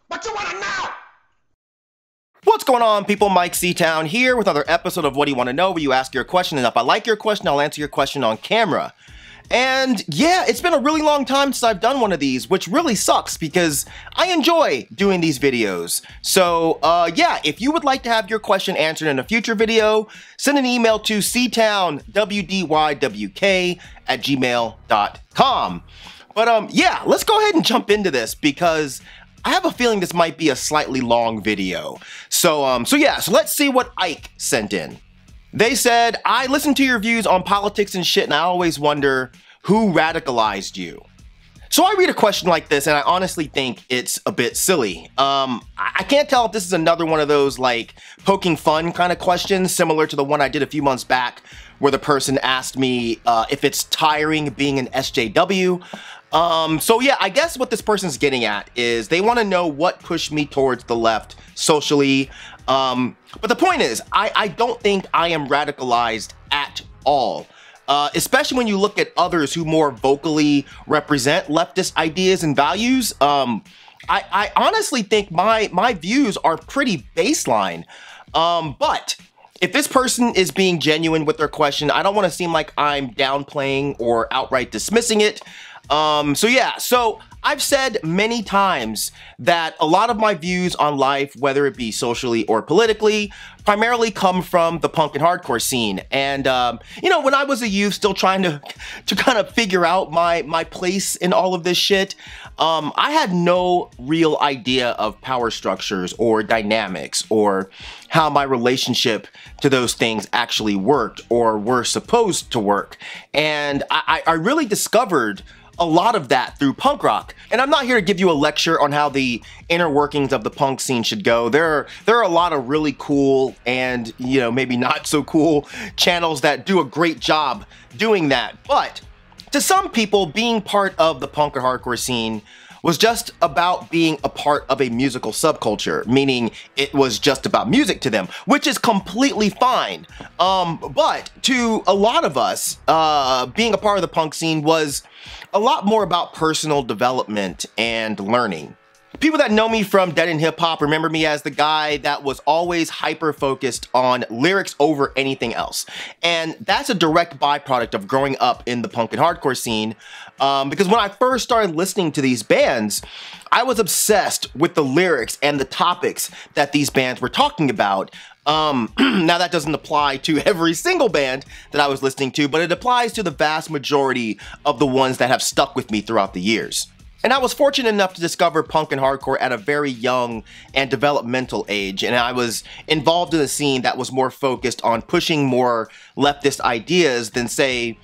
What you wanna know? What's going on, people? Mike C-Town here with another episode of What Do You Want to Know, where you ask your question, and if I like your question, I'll answer your question on camera. And yeah, it's been a really long time since I've done one of these, which really sucks because I enjoy doing these videos. So yeah, if you would like to have your question answered in a future video, send an email to ctownwdywk@gmail.com. But yeah, let's go ahead and jump into this because I have a feeling this might be a slightly long video. So let's see what Ike sent in. They said, I listen to your views on politics and shit, and I always wonder who radicalized you. So I read a question like this, and I honestly think it's a bit silly. I can't tell if this is another one of those like poking fun kind of questions, similar to the one I did a few months back, where the person asked me if it's tiring being an SJW. So yeah, I guess what this person's getting at is they want to know what pushed me towards the left socially. But the point is, I don't think I am radicalized at all. Especially when you look at others who more vocally represent leftist ideas and values. I honestly think my views are pretty baseline. But if this person is being genuine with their question, I don't want to seem like I'm downplaying or outright dismissing it. So yeah, so I've said many times that a lot of my views on life, whether it be socially or politically, primarily come from the punk and hardcore scene. And, you know, when I was a youth still trying to kind of figure out my place in all of this shit, I had no real idea of power structures or dynamics or how my relationship to those things actually worked or were supposed to work. And I really discovered a lot of that through punk rock. And I'm not here to give you a lecture on how the inner workings of the punk scene should go. There are a lot of really cool and, you know, maybe not so cool channels that do a great job doing that. But to some people, being part of the punk and hardcore scene was just about being a part of a musical subculture, meaning it was just about music to them, which is completely fine. But to a lot of us, being a part of the punk scene was a lot more about personal development and learning. People that know me from Dead End Hip Hop remember me as the guy that was always hyper-focused on lyrics over anything else. And that's a direct byproduct of growing up in the punk and hardcore scene. Because when I first started listening to these bands, I was obsessed with the lyrics and the topics that these bands were talking about. Now that doesn't apply to every single band that I was listening to, but it applies to the vast majority of the ones that have stuck with me throughout the years. And I was fortunate enough to discover punk and hardcore at a very young and developmental age, and I was involved in a scene that was more focused on pushing more leftist ideas than, say,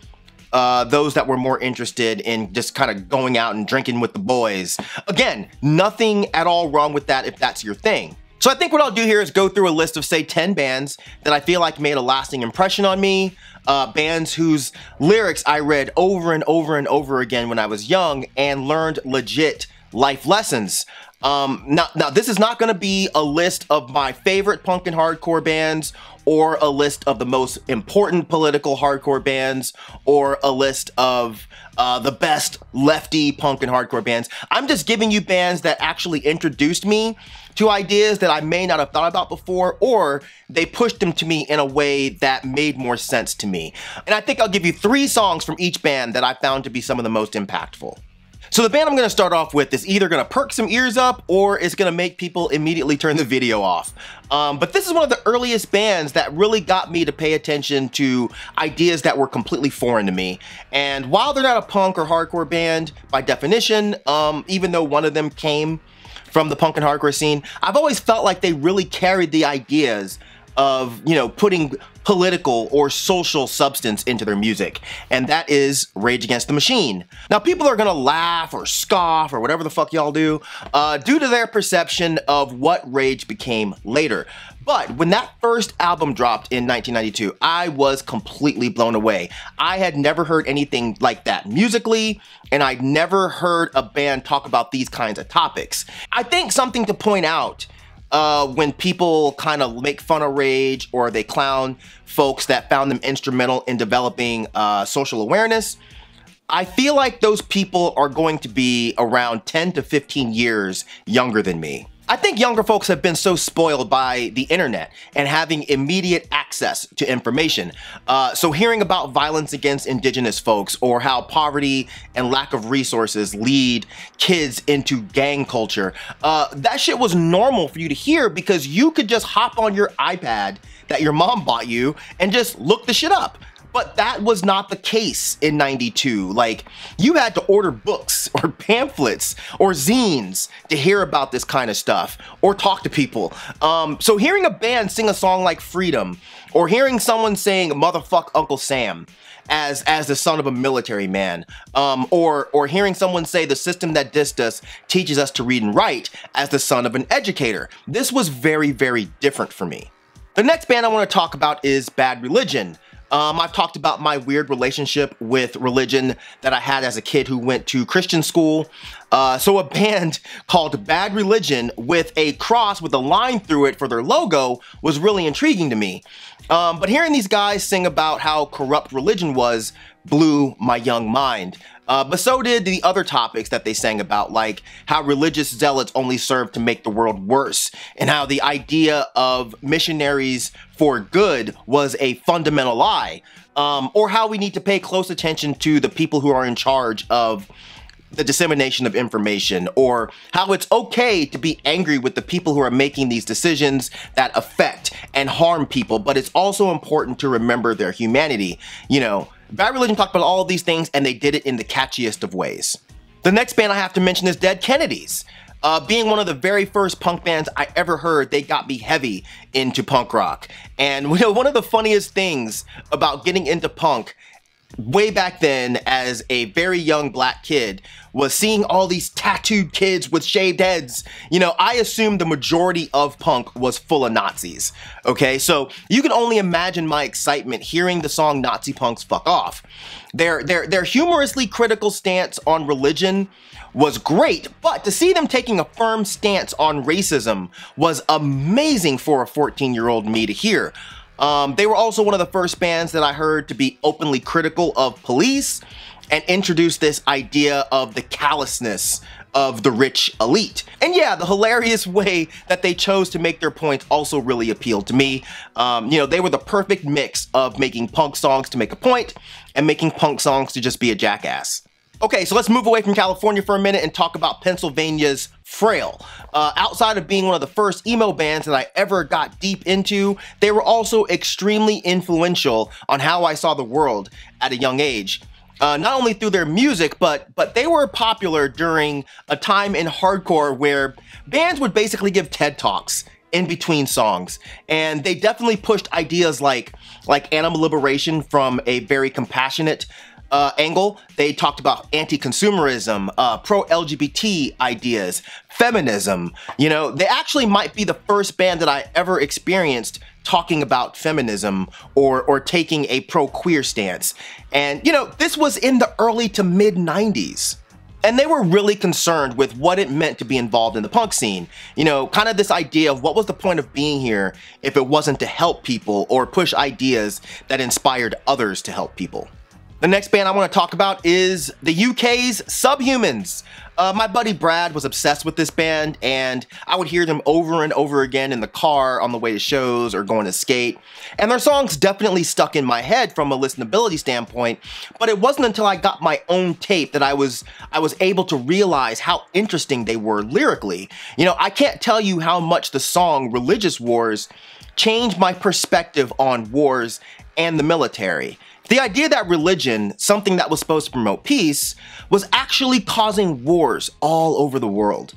those that were more interested in just kind of going out and drinking with the boys. Again, nothing at all wrong with that if that's your thing. So I think what I'll do here is go through a list of, say, 10 bands that I feel like made a lasting impression on me, bands whose lyrics I read over and over and over again when I was young and learned legit life lessons. Now this is not going to be a list of my favorite punk and hardcore bands, or a list of the most important political hardcore bands, or a list of the best lefty punk and hardcore bands. I'm just giving you bands that actually introduced me to ideas that I may not have thought about before, or they pushed them to me in a way that made more sense to me. And I think I'll give you 3 songs from each band that I found to be some of the most impactful. So the band I'm going to start off with is either going to perk some ears up or it's going to make people immediately turn the video off. But this is one of the earliest bands that really got me to pay attention to ideas that were completely foreign to me. And while they're not a punk or hardcore band by definition, even though one of them came from the punk and hardcore scene, I've always felt like they really carried the ideas of, you know, putting political or social substance into their music, and that is Rage Against the Machine. Now, people are gonna laugh or scoff or whatever the fuck y'all do, due to their perception of what Rage became later. But when that first album dropped in 1992, I was completely blown away. I had never heard anything like that musically, and I'd never heard a band talk about these kinds of topics. I think something to point out when people kind of make fun of Rage or they clown folks that found them instrumental in developing social awareness, I feel like those people are going to be around 10 to 15 years younger than me. I think younger folks have been so spoiled by the internet and having immediate access to information. So hearing about violence against indigenous folks, or how poverty and lack of resources lead kids into gang culture, that shit was normal for you to hear because you could just hop on your iPad that your mom bought you and just look the shit up. But that was not the case in '92. Like, you had to order books or pamphlets or zines to hear about this kind of stuff or talk to people. So hearing a band sing a song like Freedom, or hearing someone saying motherfuck Uncle Sam as the son of a military man, or hearing someone say the system that dissed us teaches us to read and write as the son of an educator, this was very, very different for me. The next band I want to talk about is Bad Religion. I've talked about my weird relationship with religion that I had as a kid who went to Christian school. So a band called Bad Religion with a cross with a line through it for their logo was really intriguing to me. But hearing these guys sing about how corrupt religion was blew my young mind. But so did the other topics that they sang about, like how religious zealots only serve to make the world worse, and how the idea of missionaries for good was a fundamental lie, or how we need to pay close attention to the people who are in charge of the dissemination of information, or how it's okay to be angry with the people who are making these decisions that affect and harm people, but it's also important to remember their humanity. You know, Bad Religion talked about all of these things, and they did it in the catchiest of ways. The next band I have to mention is Dead Kennedys. Being one of the very first punk bands I ever heard, they got me heavy into punk rock. And you know, one of the funniest things about getting into punk way back then as a very young black kid was seeing all these tattooed kids with shaved heads. You know, I assumed the majority of punk was full of Nazis. Okay, so you can only imagine my excitement hearing the song Nazi Punks Fuck Off. Their humorously critical stance on religion was great, but to see them taking a firm stance on racism was amazing for a 14-year-old me to hear. They were also one of the first bands that I heard to be openly critical of police and introduce this idea of the callousness of the rich elite. And yeah, the hilarious way that they chose to make their points also really appealed to me. You know, they were the perfect mix of making punk songs to make a point and making punk songs to just be a jackass. Okay, so let's move away from California for a minute and talk about Pennsylvania's Frail. Outside of being one of the first emo bands that I ever got deep into, they were also extremely influential on how I saw the world at a young age. Not only through their music, but they were popular during a time in hardcore where bands would basically give TED Talks in between songs. And they definitely pushed ideas like animal liberation from a very compassionate angle. They talked about anti-consumerism, pro-LGBT ideas, feminism. You know, they actually might be the first band that I ever experienced talking about feminism or taking a pro-queer stance. And, you know, this was in the early to mid-90s. And they were really concerned with what it meant to be involved in the punk scene. You know, kind of this idea of what was the point of being here if it wasn't to help people or push ideas that inspired others to help people. The next band I want to talk about is the UK's Subhumans. My buddy Brad was obsessed with this band, and I would hear them over and over again in the car on the way to shows or going to skate. And their songs definitely stuck in my head from a listenability standpoint, but it wasn't until I got my own tape that I was able to realize how interesting they were lyrically. You know, I can't tell you how much the song Religious Wars changed my perspective on wars and the military. The idea that religion, something that was supposed to promote peace, was actually causing wars all over the world.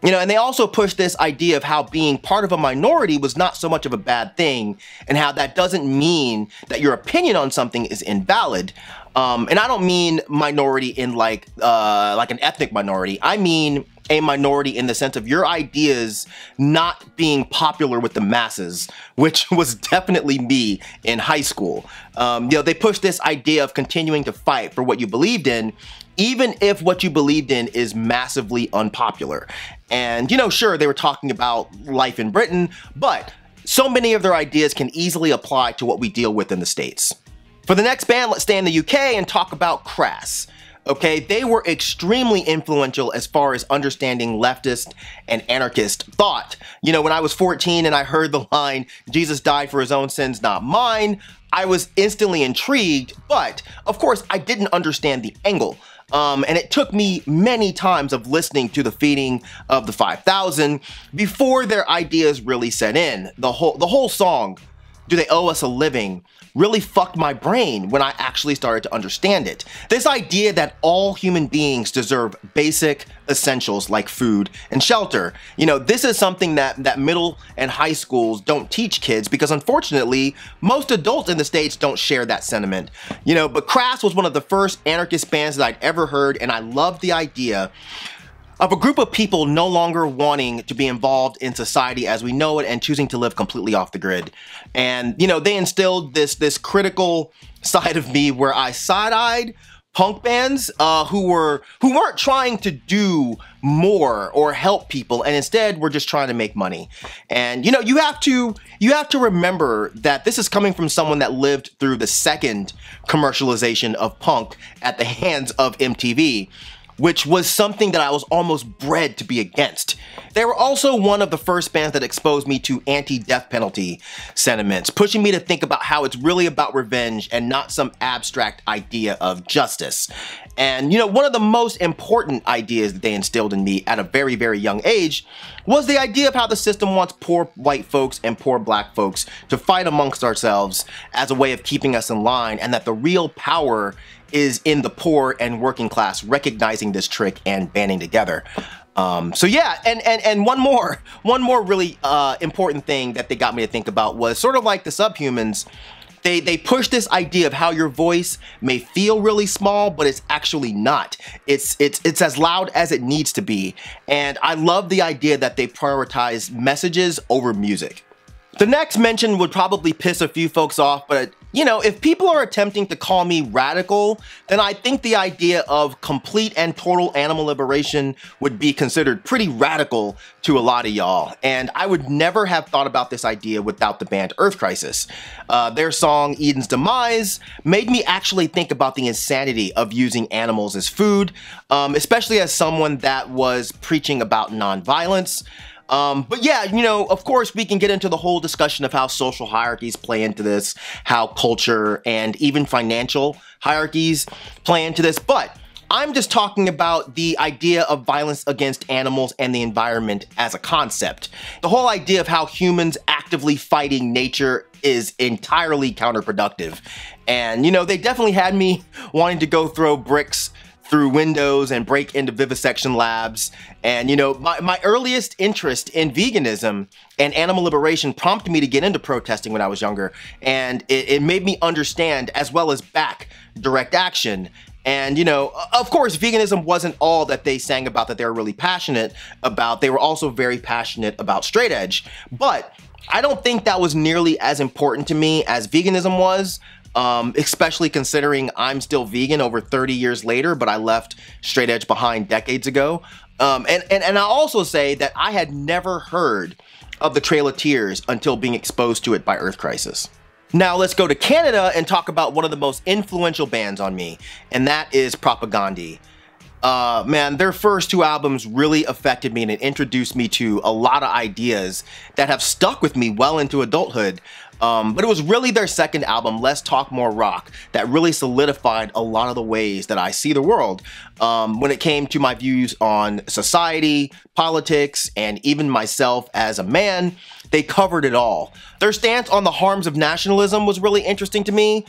You know, and they also pushed this idea of how being part of a minority was not so much of a bad thing, and how that doesn't mean that your opinion on something is invalid. And I don't mean minority in like an ethnic minority. I mean a minority in the sense of your ideas not being popular with the masses, which was definitely me in high school. You know, they pushed this idea of continuing to fight for what you believed in, even if what you believed in is massively unpopular. And, you know, sure, they were talking about life in Britain, but so many of their ideas can easily apply to what we deal with in the States. For the next band, let's stay in the UK and talk about Crass. Okay, they were extremely influential as far as understanding leftist and anarchist thought. You know, when I was 14 and I heard the line, "Jesus died for his own sins, not mine," I was instantly intrigued, but of course I didn't understand the angle. And it took me many times of listening to the Feeding of the 5,000 before their ideas really set in. The whole song, "Do They Owe Us a Living?" really fucked my brain when I actually started to understand it. This idea that all human beings deserve basic essentials like food and shelter. You know, this is something that middle and high schools don't teach kids because unfortunately, most adults in the States don't share that sentiment. You know, but Crass was one of the first anarchist bands that I'd ever heard, and I loved the idea of a group of people no longer wanting to be involved in society as we know it and choosing to live completely off the grid. And, you know, they instilled this critical side of me where I side-eyed punk bands who weren't trying to do more or help people and instead were just trying to make money. And, you know, you have to remember that this is coming from someone that lived through the second commercialization of punk at the hands of MTV, which was something that I was almost bred to be against. They were also one of the first bands that exposed me to anti-death penalty sentiments, pushing me to think about how it's really about revenge and not some abstract idea of justice. And, you know, one of the most important ideas that they instilled in me at a very, very young age was the idea of how the system wants poor white folks and poor black folks to fight amongst ourselves as a way of keeping us in line, and that the real power is in the poor and working class recognizing this trick and banding together. So yeah, and one more really important thing that they got me to think about was sort of like the Subhumans. They push this idea of how your voice may feel really small, but it's actually not. It's as loud as it needs to be. And I love the idea that they prioritize messages over music. The next mention would probably piss a few folks off, but you know, if people are attempting to call me radical, then I think the idea of complete and total animal liberation would be considered pretty radical to a lot of y'all. And I would never have thought about this idea without the band Earth Crisis. Their song Eden's Demise made me actually think about the insanity of using animals as food, especially as someone that was preaching about nonviolence. But yeah, you know, of course we can get into the whole discussion of how social hierarchies play into this, how culture and even financial hierarchies play into this, but I'm just talking about the idea of violence against animals and the environment as a concept. The whole idea of how humans actively fighting nature is entirely counterproductive. And, you know, they definitely had me wanting to go throw bricks through windows and break into vivisection labs. And, you know, my earliest interest in veganism and animal liberation prompted me to get into protesting when I was younger. And it made me understand as well as back direct action. And, you know, of course, veganism wasn't all that they sang about that they were really passionate about. They were also very passionate about straight edge. But I don't think that was nearly as important to me as veganism was. Especially considering I'm still vegan over 30 years later, but I left straight edge behind decades ago. And I'll also say that I had never heard of the Trail of Tears until being exposed to it by Earth Crisis. Now let's go to Canada and talk about one of the most influential bands on me, and that is Propagandhi. Man, their first two albums really affected me and it introduced me to a lot of ideas that have stuck with me well into adulthood. But it was really their second album, Less Talk More Rock, that really solidified a lot of the ways that I see the world when it came to my views on society, politics, and even myself as a man. They covered it all. Their stance on the harms of nationalism was really interesting to me.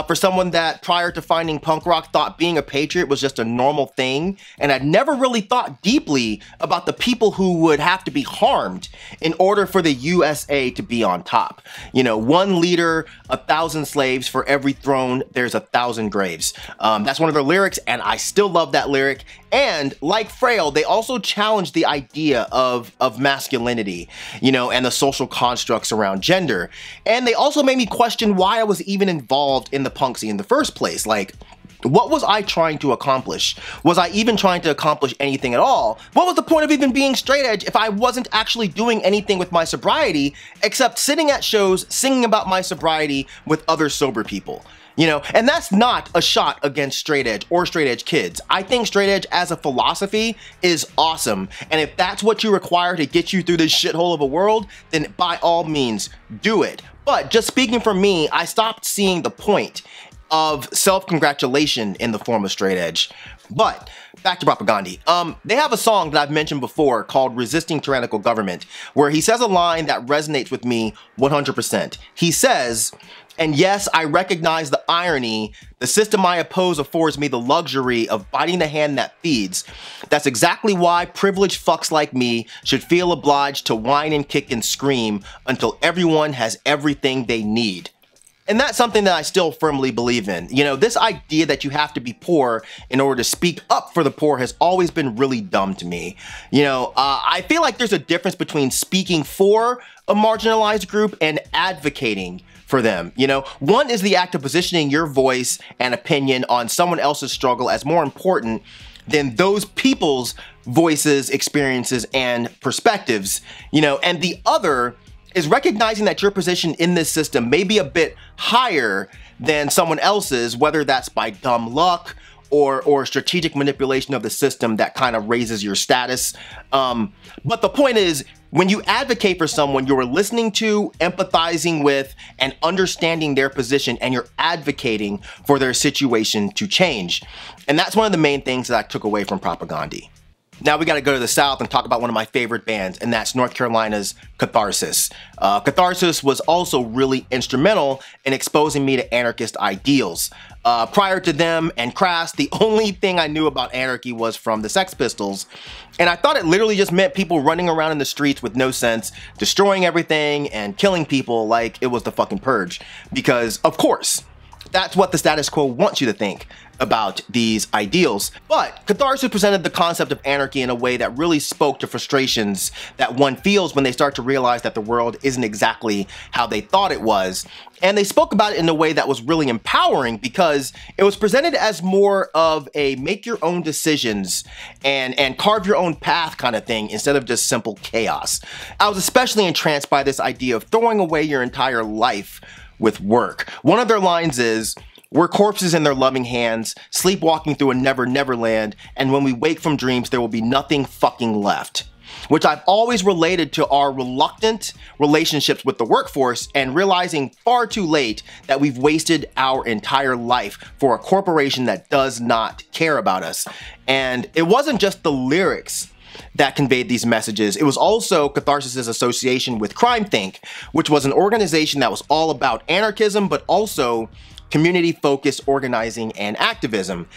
For someone that prior to finding punk rock thought being a patriot was just a normal thing, and I'd never really thought deeply about the people who would have to be harmed in order for the USA to be on top. You know, one leader, 1,000 slaves, for every throne, there's 1,000 graves. That's one of their lyrics, and I still love that lyric. And like Frail, they also challenged the idea of masculinity, you know, and the social constructs around gender. And they also made me question why I was even involved in the punk scene in the first place. Like, what was I trying to accomplish? Was I even trying to accomplish anything at all? What was the point of even being straight edge if I wasn't actually doing anything with my sobriety except sitting at shows singing about my sobriety with other sober people? You know, and that's not a shot against straight edge or straight edge kids. I think straight edge as a philosophy is awesome. And if that's what you require to get you through this shithole of a world, then by all means, do it. But just speaking for me, I stopped seeing the point of self-congratulation in the form of straight edge. But back to Propagandhi. They have a song that I've mentioned before called Resisting Tyrannical Government, where he says a line that resonates with me 100%. He says, "And yes, I recognize the irony. The system I oppose affords me the luxury of biting the hand that feeds. That's exactly why privileged fucks like me should feel obliged to whine and kick and scream until everyone has everything they need." And that's something that I still firmly believe in. You know, this idea that you have to be poor in order to speak up for the poor has always been really dumb to me. You know, I feel like there's a difference between speaking for a marginalized group and advocating for them. You know, one is the act of positioning your voice and opinion on someone else's struggle as more important than those people's voices, experiences, and perspectives. You know, and the other is recognizing that your position in this system may be a bit higher than someone else's, whether that's by dumb luck or strategic manipulation of the system that kind of raises your status. But the point is, when you advocate for someone, you're listening to, empathizing with, and understanding their position, and you're advocating for their situation to change. And that's one of the main things that I took away from Propagandhi. Now we got to go to the South and talk about one of my favorite bands, and that's North Carolina's Catharsis. Catharsis was also really instrumental in exposing me to anarchist ideals. Prior to them and Crass, the only thing I knew about anarchy was from the Sex Pistols, and I thought it literally just meant people running around in the streets with no sense, destroying everything and killing people like it was the fucking purge. Because, of course, that's what the status quo wants you to think about these ideals. But Catharsis presented the concept of anarchy in a way that really spoke to frustrations that one feels when they start to realize that the world isn't exactly how they thought it was. And they spoke about it in a way that was really empowering because it was presented as more of a make your own decisions and carve your own path kind of thing instead of just simple chaos. I was especially entranced by this idea of throwing away your entire life with work. One of their lines is, "We're corpses in their loving hands, sleepwalking through a never never land, and when we wake from dreams, there will be nothing fucking left." Which I've always related to our reluctant relationships with the workforce and realizing far too late that we've wasted our entire life for a corporation that does not care about us. And it wasn't just the lyrics that conveyed these messages. It was also Catharsis' association with Crime Think, which was an organization that was all about anarchism, but also community-focused organizing and activism.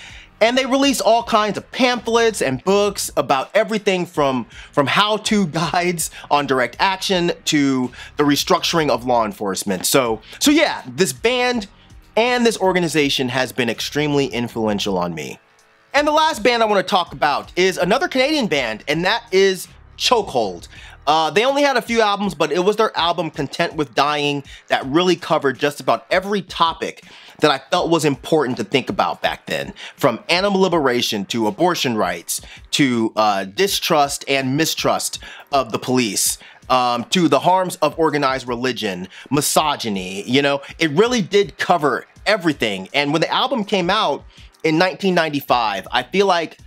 And they released all kinds of pamphlets and books about everything from how-to guides on direct action to the restructuring of law enforcement. So yeah, this band and this organization has been extremely influential on me. And the last band I want to talk about is another Canadian band, and that is Chokehold. They only had a few albums, but it was their album Content with Dying that really covered just about every topic that I felt was important to think about back then. From animal liberation to abortion rights to distrust and mistrust of the police. To the harms of organized religion, misogyny, you know, it really did cover everything. And when the album came out in 1995, I feel like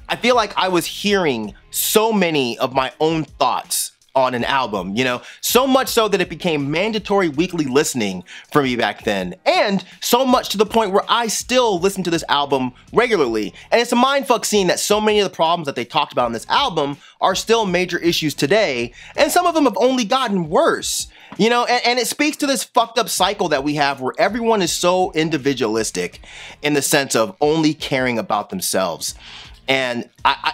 I was hearing so many of my own thoughts on an album, you know, so much so that it became mandatory weekly listening for me back then, and so much to the point where I still listen to this album regularly. And it's a mindfuck seeing that so many of the problems that they talked about on this album are still major issues today, and some of them have only gotten worse. You know, and it speaks to this fucked up cycle that we have where everyone is so individualistic in the sense of only caring about themselves. And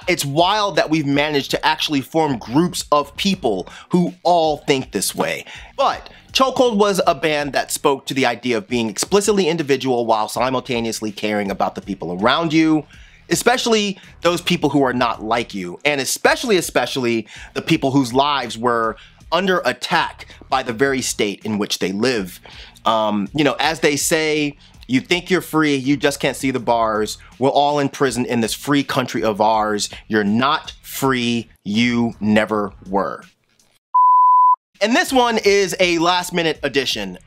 it's wild that we've managed to actually form groups of people who all think this way. But Chokehold was a band that spoke to the idea of being explicitly individual while simultaneously caring about the people around you, especially those people who are not like you, and especially the people whose lives were under attack by the very state in which they live. You know, as they say, you think you're free, you just can't see the bars. We're all in prison in this free country of ours. You're not free, you never were. And this one is a last minute addition.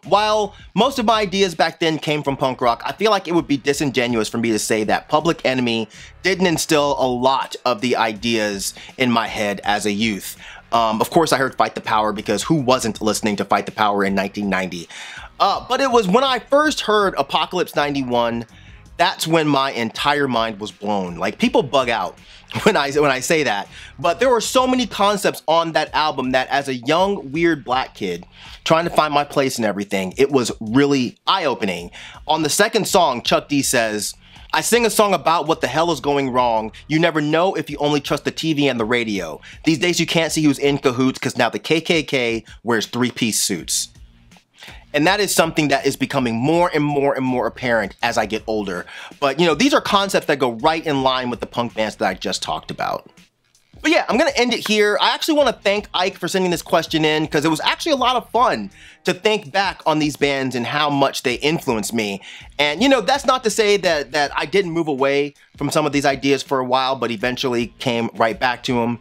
While most of my ideas back then came from punk rock, I feel like it would be disingenuous for me to say that Public Enemy didn't instill a lot of the ideas in my head as a youth. Of course I heard Fight the Power, because who wasn't listening to Fight the Power in 1990? But it was when I first heard Apocalypse 91, that's when my entire mind was blown. Like, people bug out when I say that, but there were so many concepts on that album that as a young, weird black kid trying to find my place and everything, it was really eye-opening. On the second song, Chuck D says, "I sing a song about what the hell is going wrong. You never know if you only trust the TV and the radio. These days you can't see who's in cahoots because now the KKK wears three-piece suits." And that is something that is becoming more and more and more apparent as I get older. But, you know, these are concepts that go right in line with the punk bands that I just talked about. But yeah, I'm gonna end it here. I actually want to thank Ike for sending this question in, because it was actually a lot of fun to think back on these bands and how much they influenced me. And you know, that's not to say that I didn't move away from some of these ideas for a while, but eventually came right back to them.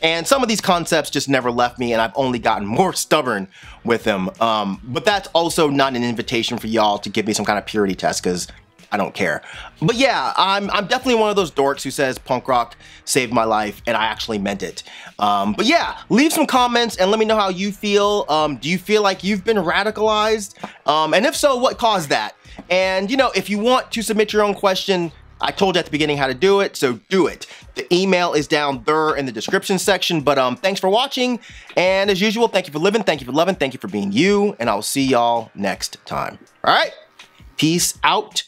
And some of these concepts just never left me, and I've only gotten more stubborn with them. But that's also not an invitation for y'all to give me some kind of purity test, because I don't care. But yeah, I'm definitely one of those dorks who says punk rock saved my life, and I actually meant it. But yeah, leave some comments and let me know how you feel. Do you feel like you've been radicalized? And if so, what caused that? And you know, if you want to submit your own question, I told you at the beginning how to do it, so do it. The email is down there in the description section, but thanks for watching, and as usual, thank you for living, thank you for loving, thank you for being you, and I'll see y'all next time. All right? Peace out.